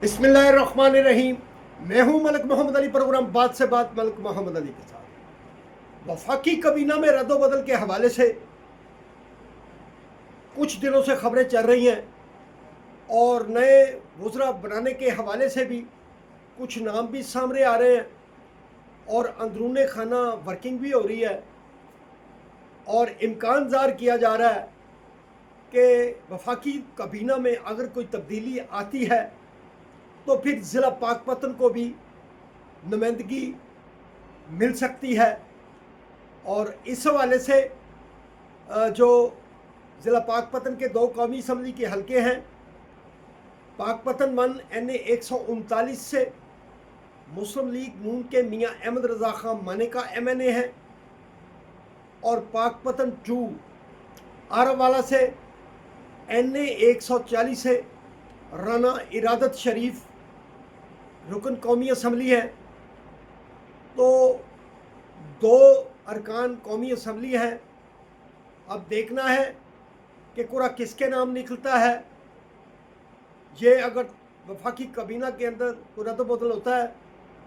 बिस्मिल्लाहिर्रहमानिर्रहीम। मैं हूं मलिक मोहम्मद अली। प्रोग्राम बात से बात मलिक मोहम्मद अली के साथ वफाकी कबीना में रद्दोबदल के हवाले से कुछ दिनों से खबरें चल रही हैं और नए वज़रा बनाने के हवाले से भी कुछ नाम भी सामने आ रहे हैं और अंदरूने खाना वर्किंग भी हो रही है और इम्कान ज़ाहिर किया जा रहा है कि वफाकी कबीना में अगर कोई तब्दीली आती है तो फिर ज़िला पाकपतन को भी नुमाइंदगी मिल सकती है। और इस हवाले से जो ज़िला पाकपतन के 2 कौमी असम्बली के हलके हैं, पाकपतन 1 NA 139 से मुस्लिम लीग नून के मियाँ अहमद रज़ा खान मानेका MNA हैं और पाकपतन 2 आरावाला से NA 140 से राना इरादत शरीफ रुकन कौमी असम्बली है। तो 2 अरकान कौमी असम्बली हैं। अब देखना है कि कुरा किसके नाम निकलता है। ये अगर वफाकी कबीना के अंदर रद्द बदल होता है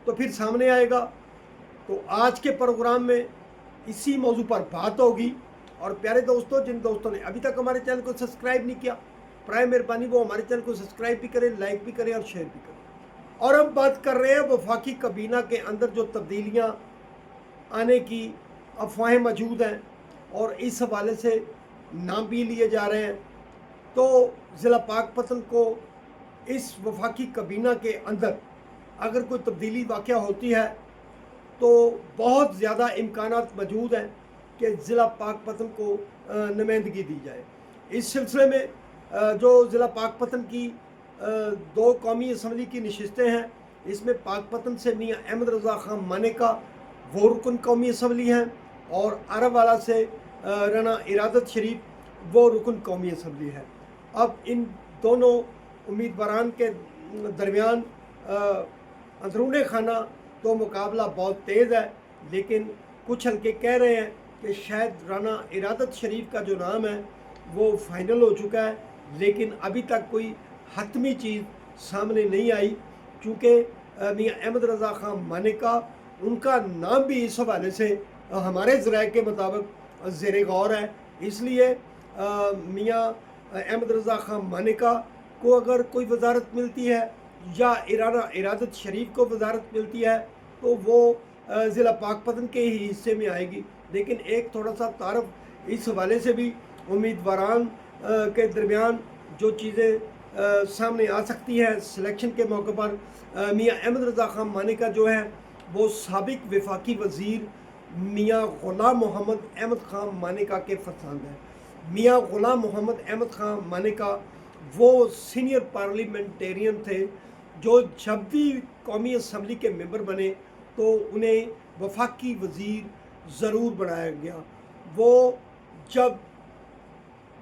तो फिर सामने आएगा। तो आज के प्रोग्राम में इसी मौजू पर बात होगी। और प्यारे दोस्तों, जिन दोस्तों ने अभी तक हमारे चैनल को सब्सक्राइब नहीं किया, प्राय मेहरबानी वो हमारे चैनल को सब्सक्राइब भी करें, लाइक भी करें और शेयर भी करें। और हम बात कर रहे हैं वफाकी कबीना के अंदर जो तब्दीलियां आने की अफवाहें मौजूद हैं और इस हवाले से नाम भी लिए जा रहे हैं। तो ज़िला पाकपतन को इस वफाकी कबीना के अंदर अगर कोई तब्दीली वाक़या होती है तो बहुत ज़्यादा इम्कानात मौजूद हैं कि ज़िला पाकपतन को नुमाइंदगी दी जाए। इस सिलसिले में जो ज़िला पाकपतन की 2 कौमी असम्बली की नशिस्तें हैं, इसमें पाकपतन से मियाँ अहमद रज़ा खान मानेका वो रुकन कौमी असम्बली हैं और आरावाला से राना इरादत शरीफ वो रुकन कौमी असम्बली है। अब इन दोनों उम्मीदवारान के दरमियान अंदरूने खाना तो मुकाबला बहुत तेज़ है, लेकिन कुछ हल्के कह रहे हैं कि शायद राना इरादत शरीफ का जो नाम है वो फाइनल हो चुका है, लेकिन अभी तक कोई हतमी चीज़ सामने नहीं आई। चूँकि मियाँ अहमद रज़ा खान मानेका उनका नाम भी इस हवाले से हमारे ज़राए के मुताबिक ज़ेरे गौर है। इसलिए मियाँ अहमद रज़ा खान मानेका को अगर कोई वजारत मिलती है या राना इरादत शरीफ को वजारत मिलती है तो वो ज़िला पाकपतन के ही हिस्से में आएगी। लेकिन एक थोड़ा सा तारफ़ इस हवाले से भी उम्मीदवारान के दरमियान जो चीज़ें सामने आ सकती है सिलेक्शन के मौके पर, मियाँ अहमद रज़ा खान मानेका जो है वो साबिक वफाकी वज़ीर मियाँ ग़ुलाम मोहम्मद अहमद खान मानेका के फरज़ांद हैं। मियाँ ग़ुलाम मोहम्मद अहमद खान मानेका वो सीनियर पार्लियामेंटेरियन थे जो जब भी कौमी असम्बली के मेंबर बने तो उन्हें वफाकी वज़ीर ज़रूर बनाया गया। वो जब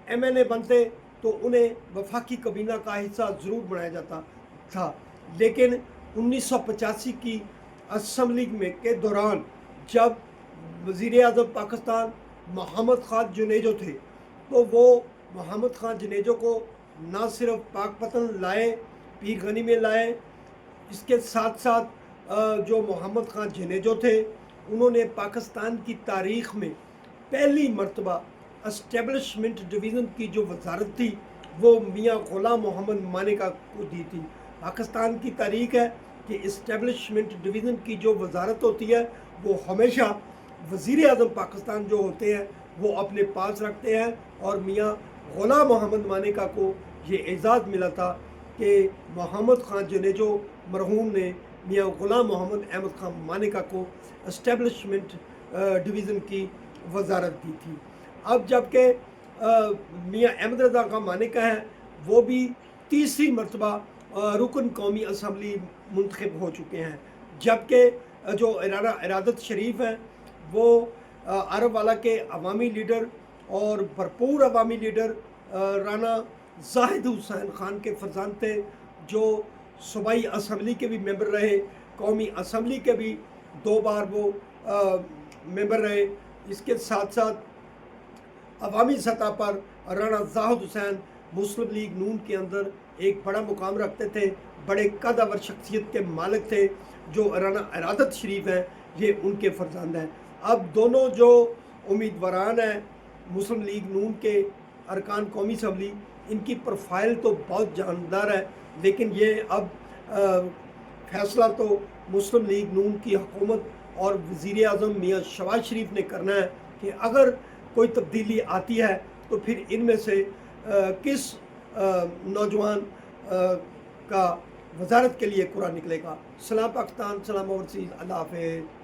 MNA बनते तो उन्हें वफाकी कबीना का हिस्सा ज़रूर बनाया जाता था। लेकिन 1985 की असम्बली में के दौरान जब वज़ीर आज़म पाकिस्तान मोहम्मद खान जुनेजो थे तो वो मोहम्मद खान जुनेजो को ना सिर्फ पाकपतन लाए, पीर गनी में लाए, इसके साथ साथ जो मोहम्मद खान जुनेजो थे उन्होंने पाकिस्तान की तारीख़ में पहली मरतबा एस्टेब्लिशमेंट डिवीज़न की जो वजारत थी वो मियाँ ग़ुलाम मोहम्मद मानेका को दी थी। पाकिस्तान की तारीख़ है कि इस्टेब्लिशमेंट डिवीज़न की जो वजारत होती है वो हमेशा वज़ीर आज़म पाकिस्तान जो होते हैं वो अपने पास रखते हैं और मियाँ ग़ुलाम मोहम्मद मानेका को ये एजाज़ मिला था कि मोहम्मद खान जुनेजो मरहूम ने मियाँ ग़ुलाम मोहम्मद अहमद खान मानेका को इस्टेब्लिशमेंट डिवीज़न की वजारत दी थी। अब जबकि मियाँ अहमद रज़ा खान मानेका हैं वो भी तीसरी मरतबा रुकन कौमी असम्बली मुंतखब हो चुके हैं, जबकि जो राना इरादत शरीफ हैं वो आरावाला के अवामी लीडर और भरपूर अवामी लीडर राना जाहिद हुसैन खान के फरजान थे, जो सूबाई असम्बली के भी मेंबर रहे, कौमी असम्बली के भी 2 बार वो मेंबर रहे। इसके साथ साथ अवामी सतह पर राना जाहिद हुसैन मुस्लिम लीग नून के अंदर ایک بڑا مقام رکھتے تھے، بڑے قدور شخصیت کے مالک تھے، جو رانا ارادت شریف ہیں، یہ ان کے فرزند ہیں۔ اب دونوں جو امیدواران ہیں مسلم لیگ نون کے ارکان قومی اسمبلی، ان کی پروفائل تو بہت جاندار ہے، لیکن یہ اب فیصلہ تو مسلم لیگ نون کی حکومت اور وزیر اعظم میاں شہباز شریف نے کرنا ہے کہ اگر کوئی تبدیلی آتی ہے تو پھر ان میں سے کس نوجوان کا وزارت کے لیے قرآن نکلے گا۔ سلام پاکستان، سلام اوورسیز، اللہ حافظ۔